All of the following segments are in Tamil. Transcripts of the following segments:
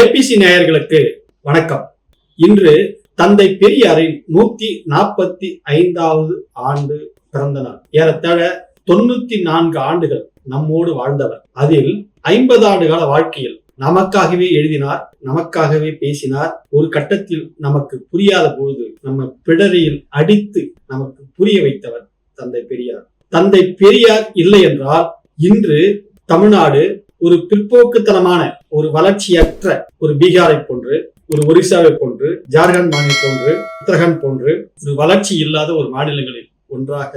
ஏபிசி நேயர்களுக்கு வணக்கம். இன்று தந்தை பெரியாரின் 145வது ஆண்டு பிறந்த நாள். ஏறத்தாழ 94 ஆண்டுகள் நம்மோடு வாழ்ந்தவர். அதில் 50 ஆண்டுகால வாழ்க்கையில் நமக்காகவே எழுதினார், நமக்காகவே பேசினார். ஒரு கட்டத்தில் நமக்கு புரியாத பொழுது நம்ம பிடரியில் அடித்து நமக்கு புரிய வைத்தவர் தந்தை பெரியார். தந்தை பெரியார் இல்லை என்றால் இன்று தமிழ்நாடு ஒரு பிற்போக்குத்தனமான, ஒரு வளர்ச்சியற்ற, ஒரு பீகாரை போன்று, ஒரு ஒரிசாவை போன்று, ஜார்க்கண்ட் மாநிலம் போன்று, உத்தரகாண்ட் போன்று ஒரு வளர்ச்சி இல்லாத ஒரு மாநிலங்களில் ஒன்றாக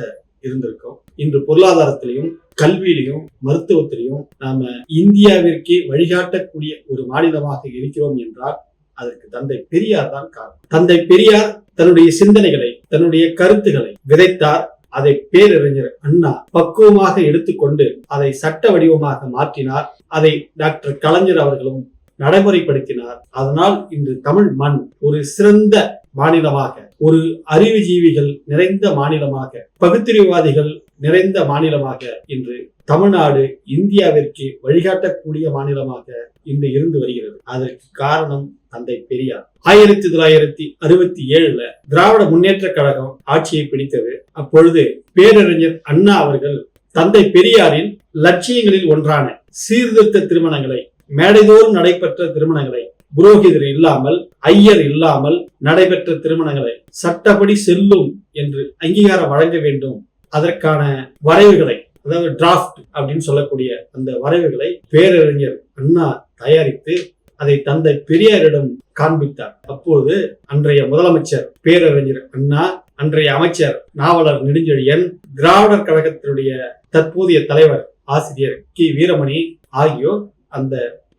இருந்திருக்கும். இன்று பொருளாதாரத்திலையும், கல்வியிலையும், மருத்துவத்திலையும் நாம இந்தியாவிற்கே வழிகாட்டக்கூடிய ஒரு மாநிலமாக இருக்கிறோம் என்றால் அதற்கு தந்தை பெரியார் தான் காரணம். தந்தை பெரியார் தன்னுடைய சிந்தனைகளை, தன்னுடைய கருத்துக்களை விதைத்தார். அதை பேரறிஞர் அண்ணா பக்குவமாக எடுத்துக்கொண்டு அதை சட்ட வடிவமாக மாற்றினார். அதை டாக்டர் கலைஞர் அவர்களும் நடைமுறைப்படுத்தினார். அதனால் இன்று தமிழ் மண் ஒரு சிறந்த மாநிலமாக, ஒரு அறிவுஜீவிகள் நிறைந்த மாநிலமாக, பகுத்தறிவுவாதிகள் நிறைந்த மாநிலமாக இன்று தமிழ்நாடு இந்தியாவிற்கு வழிகாட்டக்கூடிய மாநிலமாக இன்று இருந்து வருகிறது. அதற்கு காரணம் தந்தை பெரியார். 1967 திராவிட முன்னேற்ற கழகம் ஆட்சியை பிடித்தது. அப்பொழுது பேரறிஞர் அண்ணா அவர்கள் தந்தை பெரியாரின் லட்சியங்களில் ஒன்றான சீர்திருத்த திருமணங்களை, மேடைதோறும் நடைபெற்ற திருமணங்களை, புரோகிதர் இல்லாமல், ஐயர் இல்லாமல் நடைபெற்ற திருமணங்களை சட்டப்படி செல்லும் என்று அங்கீகாரம் வழங்க வேண்டும். அதற்கான வரைவுகளை, அதாவது டிராஃப்ட் அப்படின்னு சொல்லக்கூடிய அந்த வரைவுகளை பேரறிஞர் அண்ணா தயாரித்து அதை தந்தை பெரியாரிடம் காண்பித்தார். அப்போது அன்றைய முதலமைச்சர் பேரறிஞர் அண்ணா, அன்றைய அமைச்சர் நாவலர் நெடுஞ்செழியன், திராவிடர் கழகத்தினுடைய தற்போதைய தலைவர் ஆசிரியர் கி வீரமணி ஆகியோர் அந்த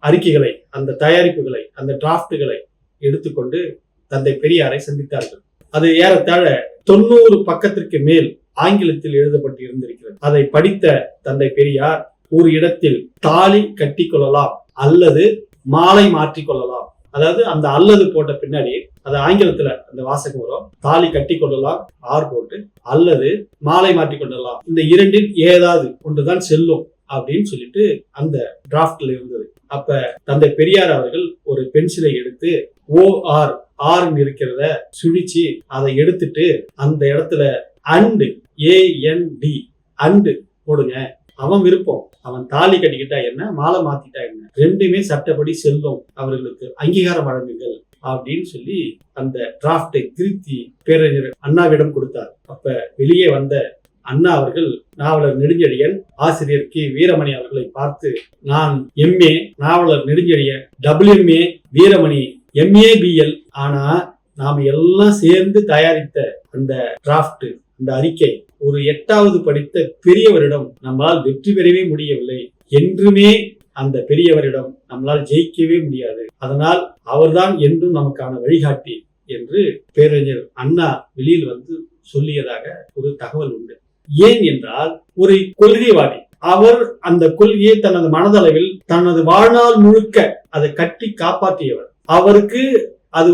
அறிக்கைகளை, அந்த தயாரிப்புகளை, அந்த டிராப்டுகளை எடுத்துக்கொண்டு தந்தை பெரியாரை சந்தித்தார்கள். அது ஏறத்தாழ 90 பக்கத்திற்கு மேல் ஆங்கிலத்தில் எழுதப்பட்டு இருந்திருக்கிறது. அதை படித்த தந்தை பெரியார் ஒரு இடத்தில் தாலி கட்டி கொள்ளலாம் அல்லது மாலை மாற்றிக் கொள்ளலாம், அதாவது அந்த அல்லது போட்ட பின்னாடி அது ஆங்கிலத்துல அந்த வாசகம் வரும், தாலி கட்டி கொள்ளலாம் ஆர் போட்டு, அல்லது மாலை மாற்றிக் கொள்ளலாம், இந்த இரண்டில் ஏதாவது ஒன்றுதான் செல்லும் அப்படின்னு சொல்லிட்டு அந்த டிராப்ட்ல இருந்தது. அப்ப தந்தை பெரியார் அவர்கள் ஒரு பென்சிலை எடுத்து OR இருக்கிறத சுழிச்சு அதை எடுத்துட்டு அந்த இடத்துல AND போடுங்க, அவன் விருப்பம், அவன் தாலி கட்டிக்கிட்டா என்ன, மாலை மாத்திட்டா என்ன, ரெண்டுமே சட்டப்படி செல்லும், அவர்களுக்கு அங்கீகாரம் வழங்குங்கள் அப்படின்னு சொல்லி அந்த டிராப்டை திருத்தி பேரறிஞர் அண்ணாவிடம் கொடுத்தார். அப்ப வெளியே வந்த அண்ணா அவர்கள் நாவலர் நெடுஞ்செழியன், ஆசிரியர் கி வீரமணி அவர்களை பார்த்து, நான் MA நாவலர் Nedunchezhiyan, WMA Veeramani, MA BL, ஆனா நாம எல்லாம் சேர்ந்து தயாரித்த அந்த டிராப்ட், அந்த அறிக்கை ஒரு 8வது படித்த பெரியவரிடம் நம்மளால் வெற்றி பெறவே முடியவில்லை, என்றுமே அந்த பெரியவரிடம் நம்மளால் ஜெயிக்கவே முடியாது, அதனால் அவர்தான் என்றும் நமக்கான வழிகாட்டி என்று பேரறிஞர் அண்ணா வெளியில் வந்து சொல்லியதாக ஒரு தகவல் உண்டு. ஏன் என்றால் ஒரு கொள்கைவாதி, அவர் அந்த கொள்கையை தனது மனதளவில் தனது வாழ்நாள் முழுக்க அதை கட்டி காப்பாற்றியவர். அவருக்கு அது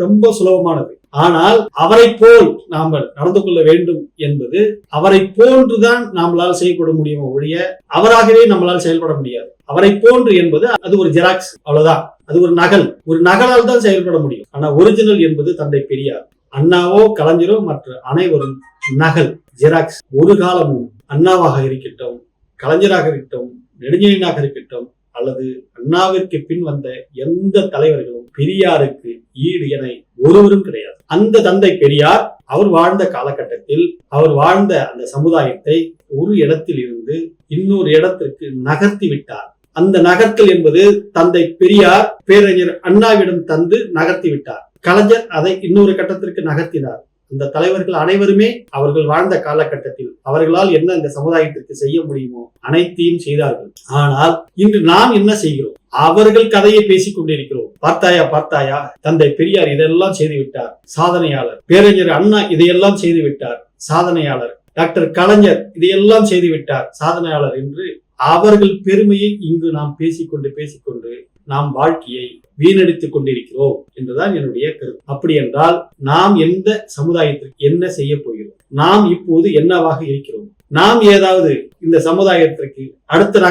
ரொம்ப சுலபமானது. ஆனால் அவரை போல் நாம் நடந்து கொள்ள வேண்டும் என்பது, அவரை போன்றுதான் நம்மளால் செயல்பட முடியுமோ ஒழிய அவராகவே நம்மளால் செயல்பட முடியாது. அவரை போன்று என்பது அது ஒரு ஜெராக்ஸ், அவ்வளவுதான், அது ஒரு நகல், ஒரு நகலால் தான் செயல்பட முடியும். ஆனா ஒரிஜினல் என்பது தந்தை பெரியார். அண்ணாவோ கலைஞரோ மற்ற அனைவரும் நகல், ஜெராக்ஸ். ஒரு காலமும் அண்ணாவாக இருக்கட்டும், கலைஞராக இருக்கட்டும், நெடுஞ்செழியனாக இருக்கட்டும், அல்லது அண்ணாவிற்கு பின் வந்த எந்த தலைவர்களும் பெரியாருக்கு ஈடு என ஒருவரும் கிடையாது. அந்த தந்தை பெரியார் அவர் வாழ்ந்த காலகட்டத்தில் அவர் வாழ்ந்த அந்த சமுதாயத்தை ஒரு இடத்தில் இருந்து இன்னொரு இடத்திற்கு நகர்த்தி விட்டார். அந்த நகர்த்தல் என்பது தந்தை பெரியார் பேரறிஞர் அண்ணாவிடம் தந்து நகர்த்தி விட்டார். கலைஞர் அதை இன்னொரு கட்டத்திற்கு நகர்த்தினார். அந்த தலைவர்கள் அனைவருமே அவர்கள் வாழ்ந்த காலகட்டத்தில் அவர்களால் என்ன இந்த சமுதாயத்திற்கு செய்ய முடியுமோ அனைத்தையும் செய்தார்கள். ஆனால் இன்று நாம் என்ன செய்கிறோம்? அவர்கள் கதையை பேசிக் கொண்டிருக்கிறோம். பார்த்தாயா தந்தை பெரியார் இதெல்லாம் செய்து விட்டார், சாதனையாளர். பேரறிஞர் அண்ணா இதையெல்லாம் செய்து விட்டார், சாதனையாளர். டாக்டர் கலைஞர் இதையெல்லாம் செய்து விட்டார், சாதனையாளர் என்று அவர்கள் பெருமையை இங்கு நாம் பேசிக்கொண்டு நாம் வாழ்க்கையை வீணடித்துக் கொண்டிருக்கிறோம் என்றுதான் என்னுடைய கருத்து. அப்படி என்றால் நாம் எந்த சமுதாயத்திற்கு என்ன செய்ய போகிறோம்? நாம் இப்போது என்னவாக இருக்கிறோம்? நாம் ஏதாவது இந்த சமுதாயத்திற்கு அடுத்த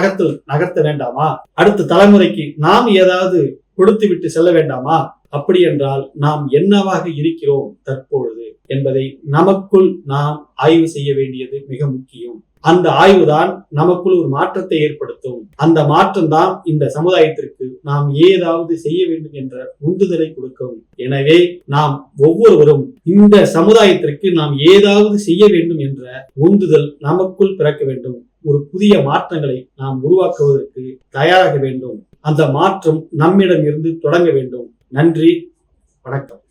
நகர்த்த வேண்டாமா? அடுத்த தலைமுறைக்கு நாம் ஏதாவது கொடுத்து விட்டு செல்ல வேண்டாமா? அப்படி என்றால் நாம் என்னவாக இருக்கிறோம் தற்பொழுது என்பதை நமக்குள் நாம் ஆய்வு செய்ய வேண்டியது மிக முக்கியம். அந்த ஆய்வுதான் நமக்குள் ஒரு மாற்றத்தை ஏற்படுத்தும். அந்த மாற்றம் தான் இந்த சமுதாயத்திற்கு நாம் ஏதாவது செய்ய வேண்டும் என்ற உந்துதலை கொடுக்கும். எனவே நாம் ஒவ்வொருவரும் இந்த சமுதாயத்திற்கு நாம் ஏதாவது செய்ய வேண்டும் என்ற உந்துதல் நமக்குள் பிறக்க வேண்டும். ஒரு புதிய மாற்றங்களை நாம் உருவாக்குவதற்கு தயாராக வேண்டும். அந்த மாற்றம் நம்மிடம் இருந்து தொடங்க வேண்டும். நன்றி, வணக்கம்.